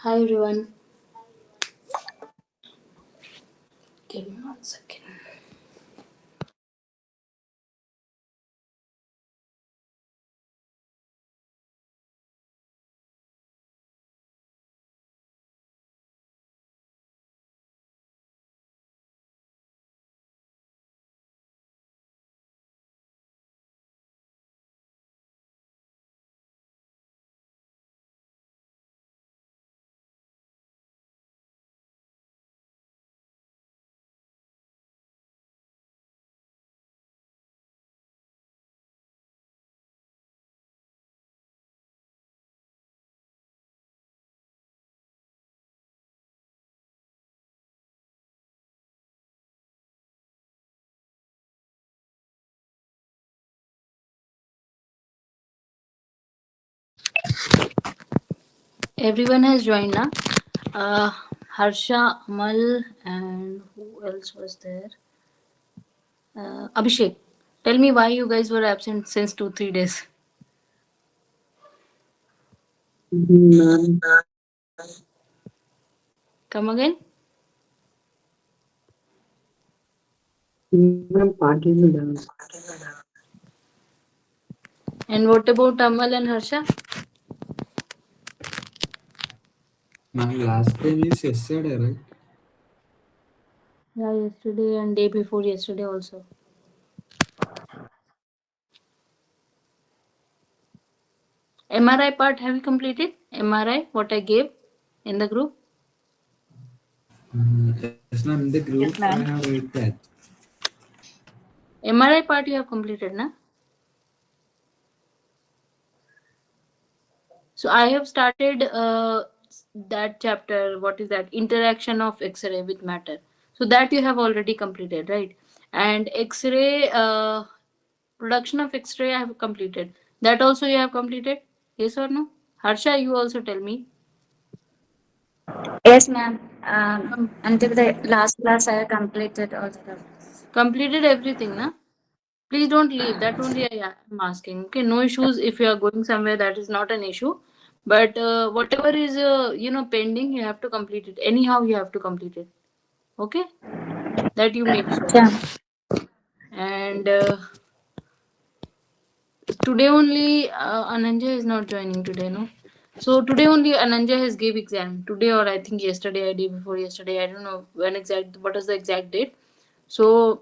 Hi everyone. Give me 1 second. Everyone has joined now. Uh, Harsha, Amal, and who else was there? Abhishek. Tell me why you guys were absent since 2 3 days. None. Come again. Even party में dance. And what about Amal and Harsha? My last game is yesterday, right? Yeah, yesterday and day before yesterday also. MRI part have you completed? MRI what I gave in the group. Yes, ma'am. In the group, Yes, I ma'am. have read that. MRI part you have completed, na? So I have started that chapter. What is that? Interaction of X-ray with matter. So that you have already completed, right? And X-ray production of X-ray I have completed. That also you have completed. Yes or no? Harsha, you also tell me. Yes, ma'am. Com- Until the last class, I completed all the. completed everything, na? Please don't leave. That only I am asking. Okay, no issues. If you are going somewhere, that is not an issue. But whatever is pending, you have to complete it. Anyhow, you have to complete it. Okay, that you make sure. Yeah. And today only Ananja is not joining today, no. So today only Ananja has gave exam today, or I think yesterday or day before yesterday. I don't know when exact. What is the exact date? So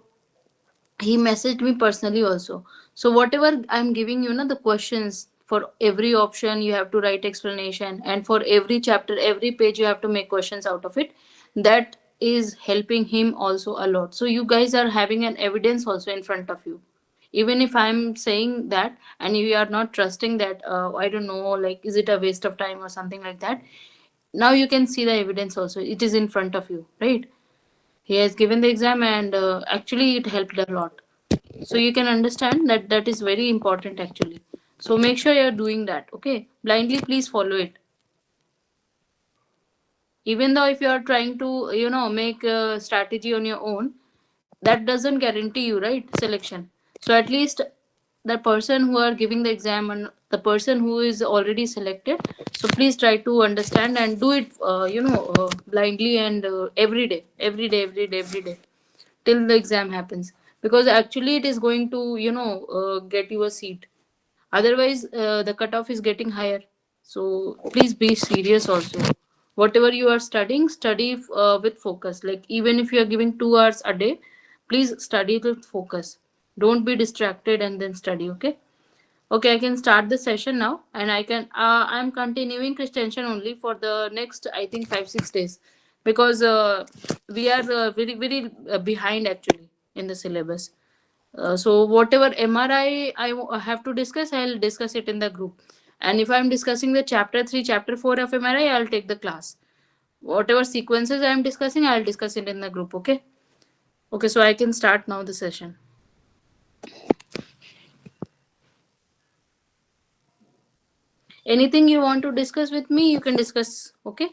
he messaged me personally also. So whatever I'm giving you, the questions for every option you have to write explanation, and for every chapter, every page you have to make questions out of it. That is helping him also a lot. So you guys are having an evidence also in front of you. Even if I'm saying that and you are not trusting that, I don't know, like is it a waste of time or something like that. Now you can see the evidence also. It is in front of you, right? He has given the exam, and actually it helped a lot. So you can understand that that is very important actually. So make sure you're doing that. Okay, blindly please follow it. Even though if you are trying to make a strategy on your own, that doesn't guarantee you, right, selection. So at least the person who are giving the exam and the person who is already selected, so please try to understand and do it blindly, and every day till the exam happens, because actually it is going to get you a seat. Otherwise the cutoff is getting higher. So please be serious also. Whatever you are studying, study with focus. Like even if you are giving 2 hours a day, please study with focus. Don't be distracted and then study. Okay. Okay, I can start the session now, and I'm continuing Christensen only for the next, I think, 5 6 days, because we are very behind actually in the syllabus. So whatever MRI have to discuss, I'll discuss it in the group. And if I'm discussing the chapter 3, chapter 4 of MRI, I'll take the class. Whatever sequences I'm discussing, I'll discuss it in the group. Okay. Okay, so I can start now the session. Anything you want to discuss with me, you can discuss. Okay.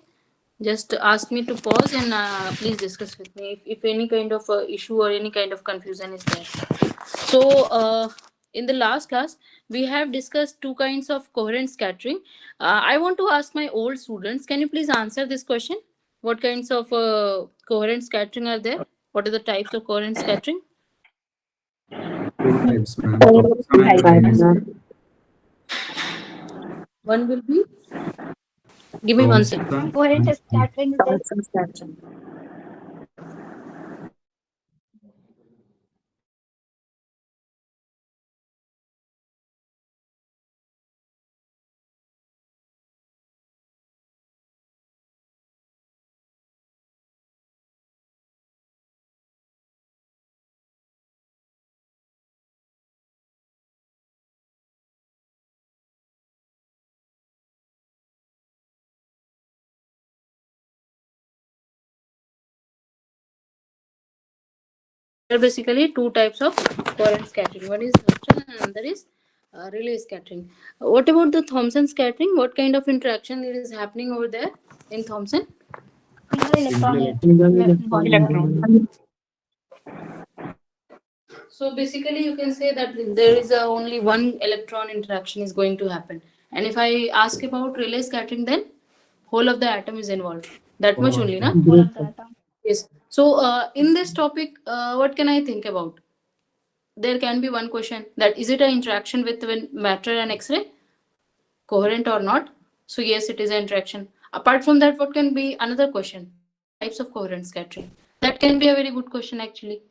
Just ask me to pause, and please discuss with me if any kind of issue or any kind of confusion is there. So in the last class, we have discussed two kinds of coherent scattering. I want to ask my old students, can you please answer this question? What kinds of coherent scattering are there? What are the types of coherent scattering? Two types, ma'am. Types. Thomson and Rayleigh. One will be, give me 1 second. Thomson Coherent and scattering is there. Thomson scattering. There are basically two types of coherent scattering. One is Thomson and another is Rayleigh scattering. What about the Thomson scattering? What kind of interaction is happening over there in Thomson? Single Single electron. Electron. So basically, you can say that there is only one electron interaction is going to happen. And if I ask about Rayleigh scattering, then whole of the atom is involved. That much only, na? Whole of the atom. Yes. So in this topic, what can I think about? There can be one question, that is it an interaction with matter and X-ray, coherent or not? So yes, it is an interaction. Apart from that, what can be another question? What are the types of coherent scattering? That can be a very good question actually,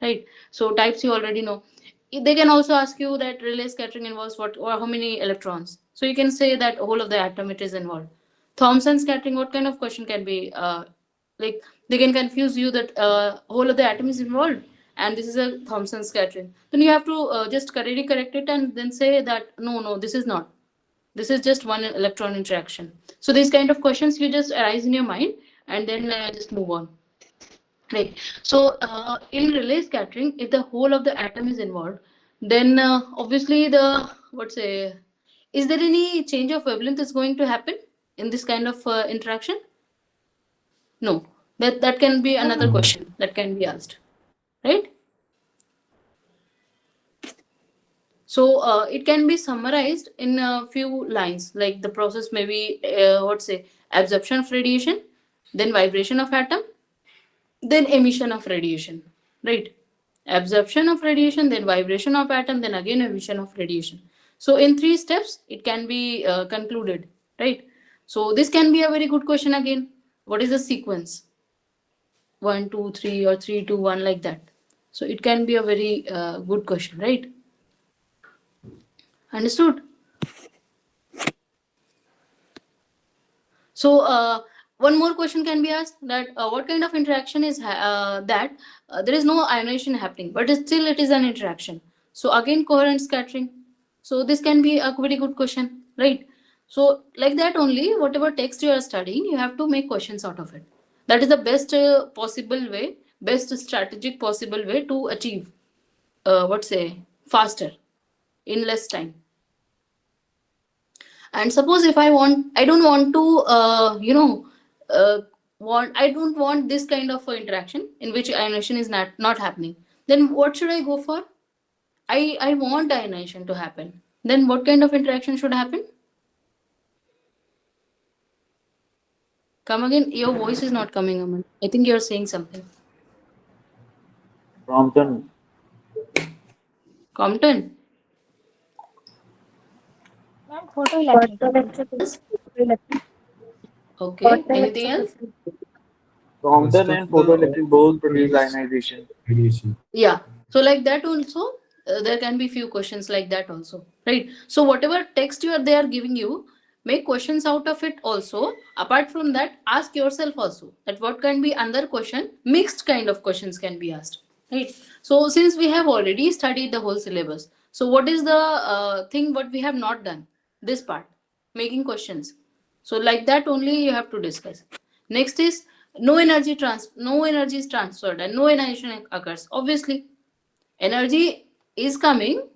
right? So types you already know. They can also ask you that Rayleigh scattering involves what or how many electrons. So you can say that whole of the atom it is involved. Thomson scattering, what kind of question can be like they can confuse you that whole of the atom is involved and this is a Thomson scattering. Then you have to just really correct it and then say that no, this is not. This is just one electron interaction. So these kind of questions you just arise in your mind and then just move on. Right. So in Rayleigh scattering, if the whole of the atom is involved, then obviously is there any change of wavelength is going to happen in this kind of interaction? No. That can be another question that can be asked, right? So it can be summarized in a few lines, like the process may be absorption of radiation, then vibration of atom, then emission of radiation, right? Absorption of radiation, then vibration of atom, then again emission of radiation. So in 3 steps it can be concluded, right? So this can be a very good question again. What is the sequence? 1 2 3 or 3 2 1, like that. So it can be a very good question, right? Understood? So one more question can be asked, that what kind of interaction is that there is no ionization happening, but still it is an interaction. So again, coherent scattering. So this can be a very good question, right? So like that only, whatever text you are studying, you have to make questions out of it. That is the best possible way, best strategic possible way to achieve, faster, in less time. And suppose if I don't want to I don't want this kind of interaction in which ionization is not happening, then what should I go for? I want ionization to happen. Then what kind of interaction should happen? Come again, your voice is not coming, Aman. I think you're saying something. Compton. Compton. Photoelectric. Okay, anything else? Compton and photoelectric both produce ionization. Radiation. Yeah, so like that also there can be few questions like that also, right? So whatever text they are giving you, make questions out of it also. Apart from that, ask yourself also that what can be another question, mixed kind of questions can be asked, right? So since we have already studied the whole syllabus, so what is the thing what we have not done? This part, making questions. So like that only you have to discuss. Next is no energy is transferred and no ionization occurs. Obviously, energy is coming,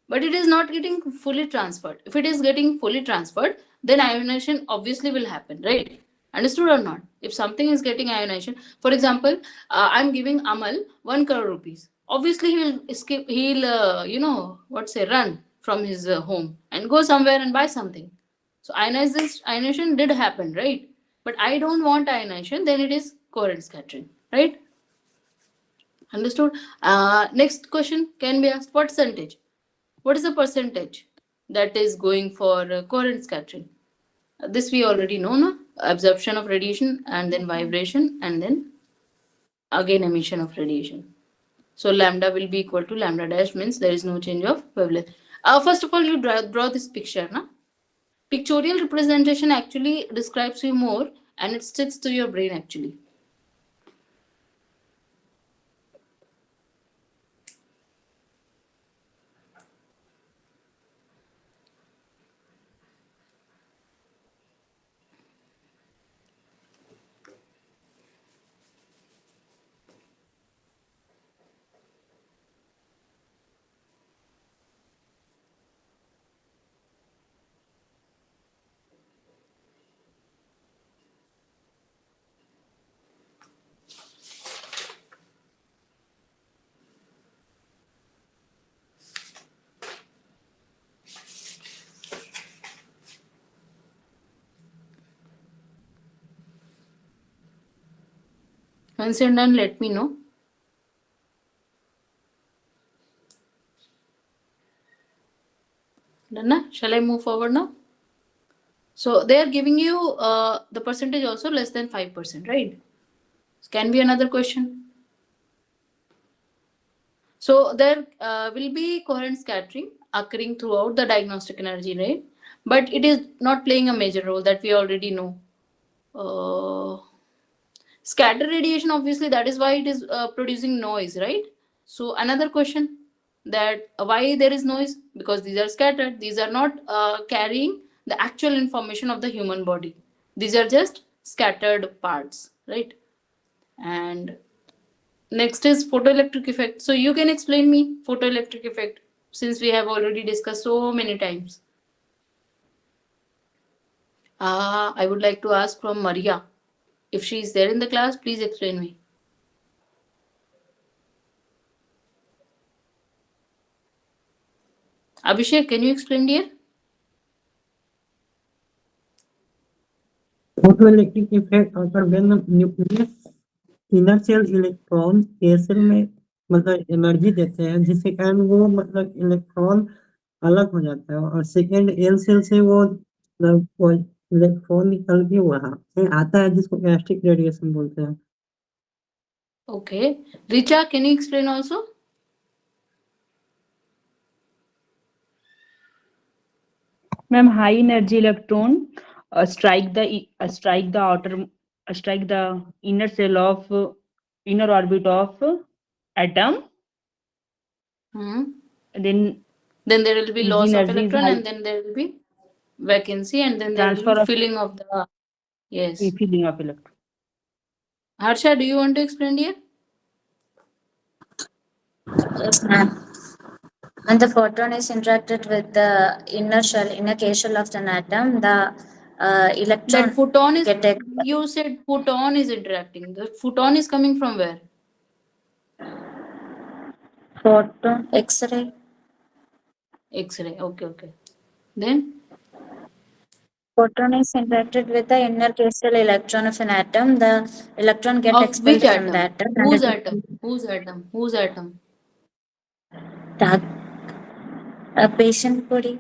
but it is not getting fully transferred. If it is getting fully transferred, then ionization obviously will happen, right? Understood or not? If something is getting ionization, for example, I'm giving Amal 1 crore rupees. obviously he will escape. He'll run from his home and go somewhere and buy something. So ionization did happen, right? But I don't want ionization. Then it is coherent scattering, right? Understood? Next question can be asked: what percentage? What is the percentage that is going for coherent scattering? This we already know, no? Absorption of radiation and then vibration and then again emission of radiation. So lambda will be equal to lambda dash, means there is no change of wavelength. First of all, you draw this picture, na? Pictorial representation actually describes you more and it sticks to your brain actually. Once you're done, let me know. Done, na? Shall I move forward now? So they are giving you the percentage also less than 5%, right? Can be another question. So there will be coherent scattering occurring throughout the diagnostic energy, right? But it is not playing a major role, that we already know. Scatter radiation, obviously, that is why it is producing noise, right? So another question, that why there is noise? Because these are scattered. These are not carrying the actual information of the human body. These are just scattered parts, right? And next is photoelectric effect. So you can explain me photoelectric effect, since we have already discussed so many times. I would like to ask from Maria. If she is there in the class, please explain me. Abhishek, can you explain, dear? Photoelectric effect occur when the nucleus inner cell electron air cell में मतलब energy देते हैं, जिसके कारण वो मतलब electron अलग हो जाता है और सेकेंड एल सेल से वो इलेक्ट्रॉन निकल के वहाँ से आता है, जिसको गैस्ट्रिक रेडिएशन बोलते हैं. Okay. Richa, can you explain also? Ma'am, high energy electron strike the inner cell of inner orbit of atom. Then there will be Its loss of energy is electron high. and then there will be vacancy and then there will Transfer be of- filling of the. Yes. filling of electron. Harsha, do you want to explain, dear? Yes, ma'am. When the photon is interacted with the inner K shell of an atom, the electron That photon is, get you said photon is interacting. The photon is coming from where? photon X-ray. X-ray. Okay. Then? Photon is interacted with the inner K shell electron of an atom. The electron get Of expelled which from atom? the atom. Whose and atom? Whose atom? Whose atom? the patient body.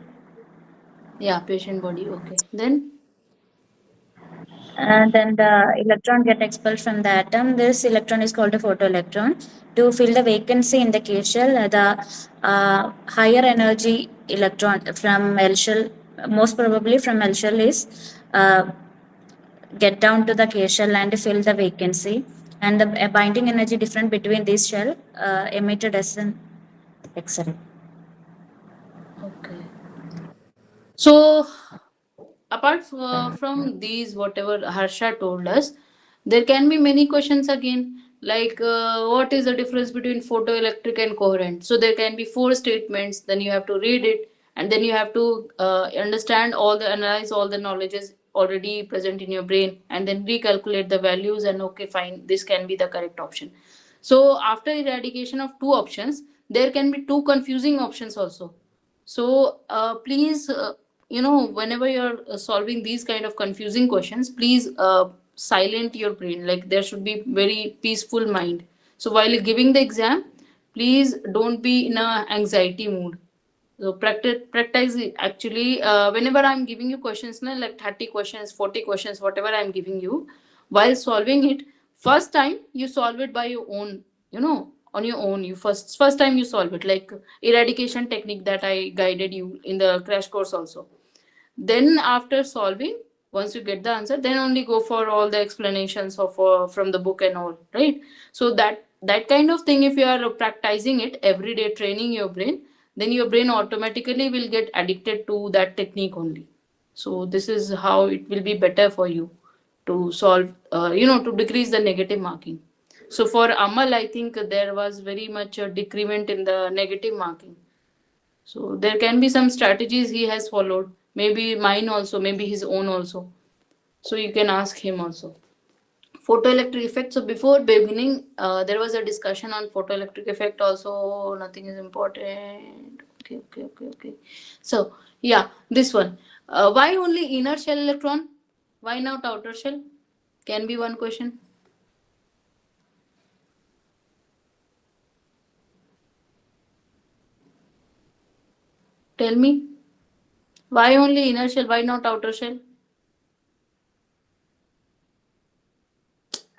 Yeah, patient body. Okay. Then? And then the electron get expelled from the atom. This electron is called a photoelectron. To fill the vacancy in the K shell, the higher energy electron from L shell, most probably from L shell, is get down to the K shell and fill the vacancy. And the binding energy difference between these shell emitted as an X-ray. Okay. So, apart from these, whatever Harsha told us, there can be many questions again, like what is the difference between photoelectric and coherent? So there can be 4 statements, then you have to read it, and then you have to understand analyze all the knowledges already present in your brain, and then recalculate the values, and okay, fine, this can be the correct option. So after eradication of two options, there can be two confusing options also. So please, whenever you're solving these kind of confusing questions, please silent your brain. Like there should be very peaceful mind. So while giving the exam, please don't be in a anxiety mood. So practice it. Actually, whenever I'm giving you questions, like 30 questions, 40 questions, whatever I'm giving you, while solving it, first time you solve it by your own, on your own. You first time you solve it, like eradication technique that I guided you in the crash course also. Then after solving, once you get the answer, then only go for all the explanations of from the book and all, right? So that kind of thing, if you are practicing it every day, training your brain, then your brain automatically will get addicted to that technique only. So this is how it will be better for you to solve, to decrease the negative marking. So for Amal, I think there was very much a decrement in the negative marking. So there can be some strategies he has followed, maybe mine also, maybe his own also. So you can ask him also. Photoelectric effect. So before beginning, there was a discussion on photoelectric effect also. Nothing is important. Okay. So yeah, this one. Why only inner shell electron? Why not outer shell? Can be one question. Tell me. Why only inner shell? Why not outer shell?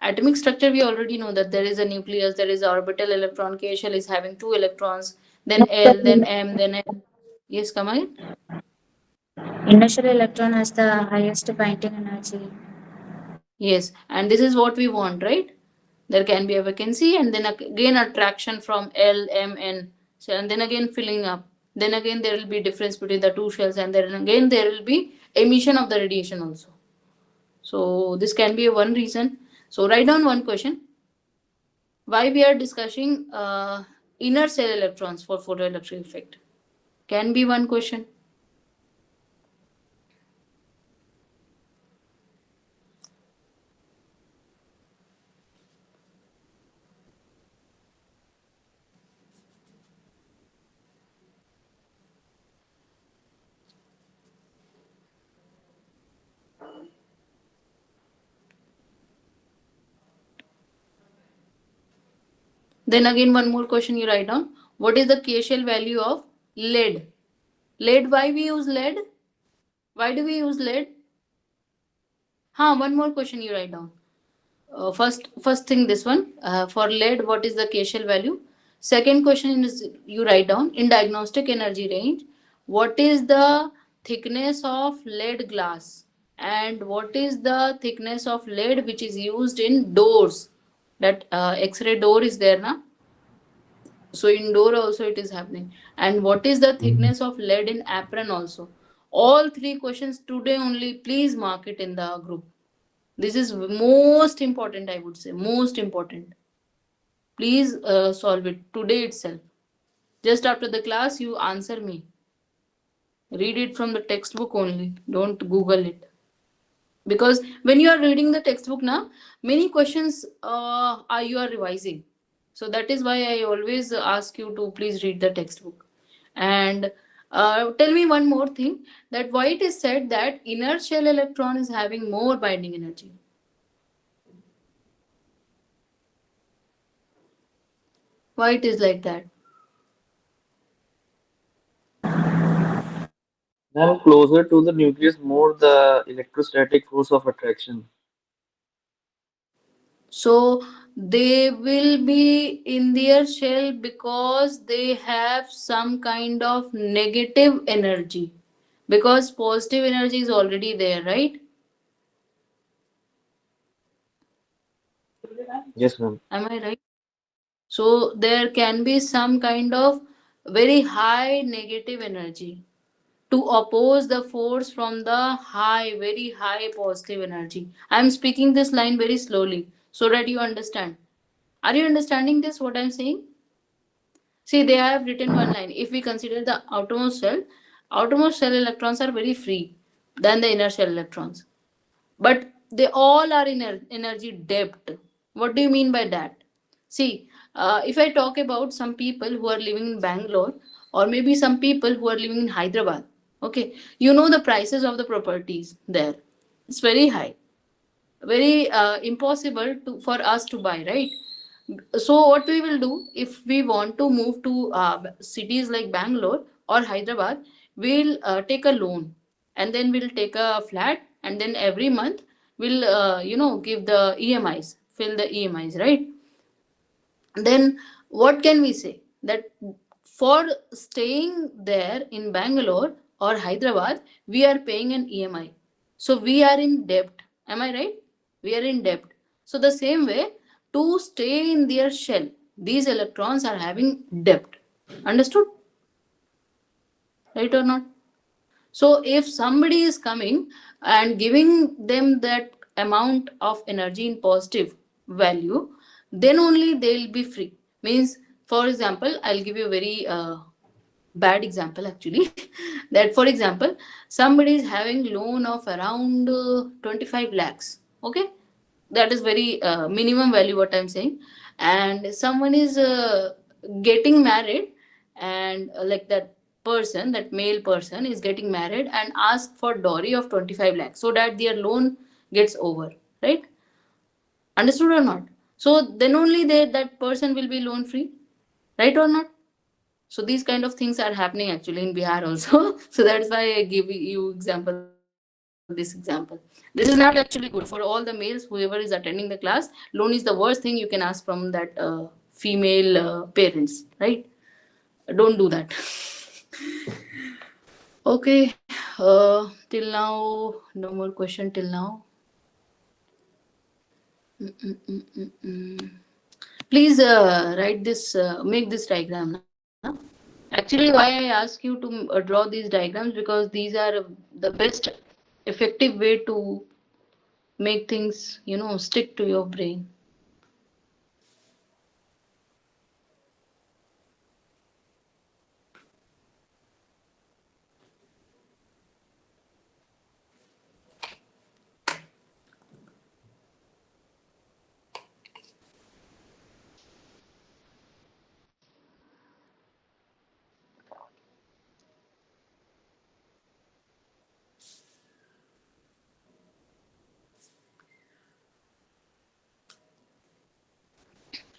Atomic structure, we already know that there is a nucleus, there is orbital electron, K shell is having two electrons, then L, then M, then N. Yes, come again. Inner shell electron has the highest binding energy. Yes, and this is what we want, right? There can be a vacancy and then again attraction from L, M, N. So, and then again filling up. Then again there will be difference between the two shells, and then again there will be emission of the radiation also. So this can be one reason. So write down one question. Why we are discussing inner cell electrons for photoelectric effect? Can be one question. Then again one more question you write down. What is the K shell value of lead? Lead, why we use lead? Why do we use lead? One more question you write down. First thing, this one, for lead, what is the K shell value? Second question is you write down in diagnostic energy range, what is the thickness of lead glass, and what is the thickness of lead which is used in doors? That X-ray door is there now. So indoor also it is happening. And what is the thickness of lead in apron also? All three questions today only. Please mark it in the group. This is most important, I would say, most important. Please solve it today itself. Just after the class, you answer me. Read it from the textbook only. Don't Google it. Because when you are reading the textbook now, many questions are you are revising. So that is why I always ask you to please read the textbook. And tell me one more thing, that why it is said that inner shell electron is having more binding energy. Why it is like that? Then closer to the nucleus, more the electrostatic force of attraction. So they will be in their shell because they have some kind of negative energy, because positive energy is already there, right? Yes, ma'am. Am I right? So there can be some kind of very high negative energy to oppose the force from the very high positive energy. I am speaking this line very slowly so that you understand. Are you understanding this, what I am saying? See, they have written one line. If we consider the outermost shell electrons are very free than the inner shell electrons. But they all are in energy depth. What do you mean by that? See, If I talk about some people who are living in Bangalore, or maybe some people who are living in Hyderabad, okay, you know the prices of the properties there. It's very high, very impossible for us to buy, right? So what we will do, if we want to move to cities like Bangalore or Hyderabad, we'll take a loan, and then we'll take a flat, and then every month we'll give the EMIs, fill the EMIs, right? Then what can we say, that for staying there in Bangalore or Hyderabad, we are paying an EMI, so we are in debt. Am I right? We are in debt. So the same way, to stay in their shell, these electrons are having debt. Understood? Right or not? So if somebody is coming and giving them that amount of energy in positive value, then only they'll be free. Means, for example, I'll give you a very bad example actually. That, for example, somebody is having loan of around 25 lakhs. Okay, that is very minimum value what I'm saying. And someone is getting married, and like that person, that male person is getting married and ask for dowry of 25 lakhs so that their loan gets over, right? Understood or not? So then only that person will be loan free, right or not? So these kind of things are happening actually in Bihar also. So that's why I give you this example. This is not actually good for all the males, whoever is attending the class. Loan is the worst thing you can ask from that female parents, right? Don't do that. Okay. Till now, no more question till now. Please write this, make this diagram. Na? Actually, why I ask you to draw these diagrams, because these are the best effective way to make things, stick to your brain.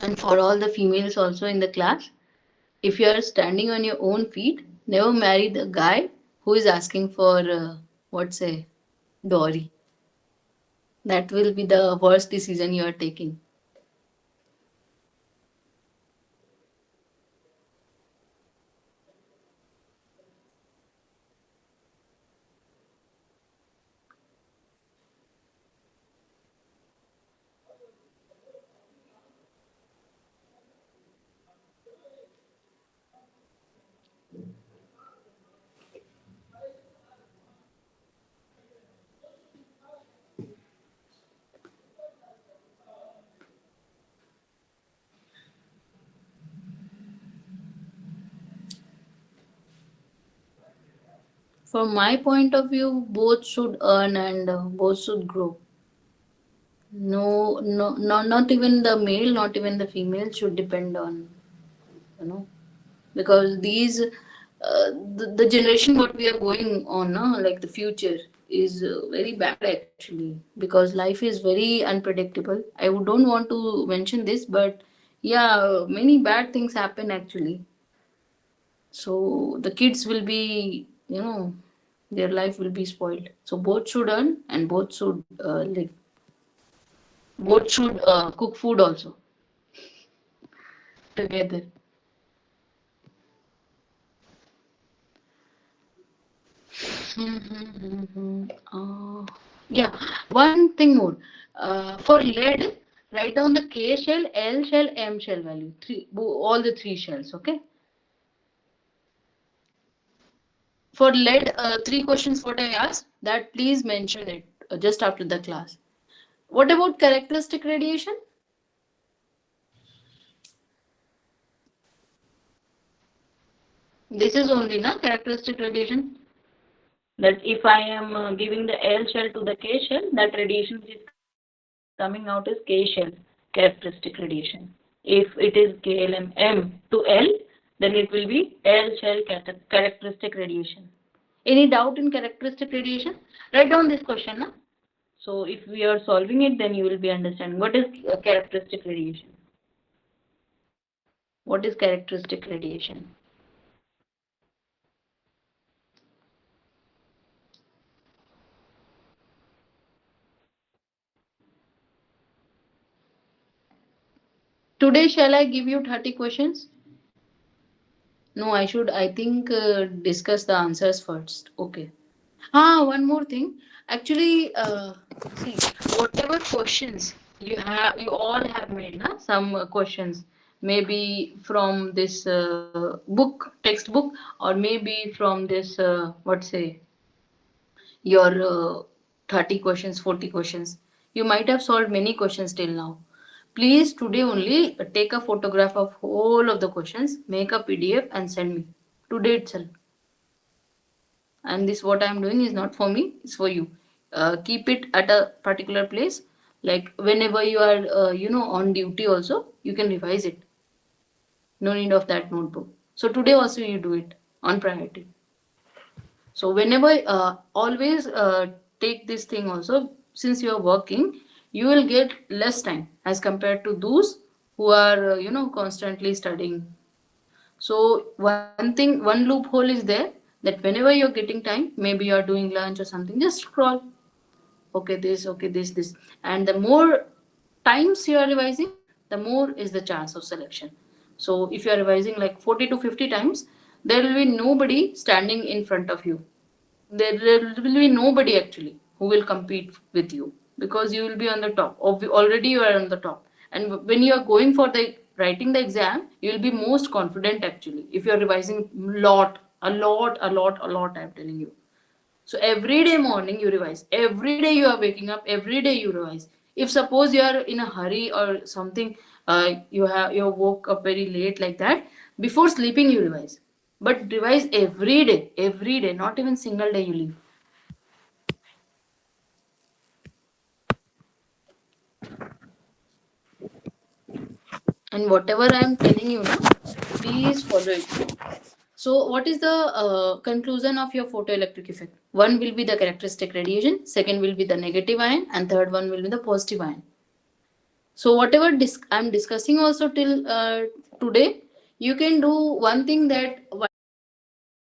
And for all the females also in the class, if you are standing on your own feet, never marry the guy who is asking for what's say dowry. That will be the worst decision you are taking. From my point of view, both should earn and both should grow. No, no, no, not even the male, not even the female should depend on, because these, the generation what we are going on now, like the future is very bad actually, because life is very unpredictable. I don't want to mention this, but yeah, many bad things happen actually. So the kids will be, their life will be spoiled. So both should earn and both should live. Both should cook food also together. Yeah, one thing more. For lead, write down the K shell, L shell, M shell value. All the three shells, okay? For lead, three questions what I asked, that please mention it just after the class. What about characteristic radiation? This is only na characteristic radiation. That if I am giving the L shell to the K shell, that radiation is coming out as K shell characteristic radiation. Is it clear? If it is KLM M to L, then it will be L shell characteristic radiation. Any doubt in characteristic radiation? Write down this question. Na? So if we are solving it, then you will be understanding what is characteristic radiation. What is characteristic radiation? Today, shall I give you 30 questions? No, I think, discuss the answers first. Okay. One more thing. Actually, see, whatever questions you all have made, na? Some questions, maybe from this textbook, or maybe from this, what say, your 30 questions, 40 questions. You might have solved many questions till now. Please, today only take a photograph of whole of the questions, make a PDF and send me today itself. And this what I'm doing is not for me, it's for you. Keep it at a particular place, like whenever you are on duty also, you can revise it. No need of that notebook. So today also you do it on priority. So whenever, always take this thing also, since you are working, you will get less time as compared to those who are constantly studying. So one loophole is there, that whenever you're getting time, maybe you're doing lunch or something, just scroll. Okay, this. And the more times you are revising, the more is the chance of selection. So if you are revising like 40 to 50 times, there will be nobody standing in front of you. There will be nobody actually who will compete with you, because you will be on the top. Already you are on the top. And when you are going for the writing the exam, you will be most confident actually if you are revising a lot. I'm telling you. So every day morning you revise. Every day you are waking up. Every day you revise. If suppose you are in a hurry or something, you woke up very late like that. Before sleeping you revise. But revise every day. Not even single day you leave. And whatever I am telling you now, please follow it. So what is the conclusion of your photoelectric effect? One will be the characteristic radiation, second will be the negative ion, and third one will be the positive ion. So whatever I'm discussing also till today, you can do one thing, that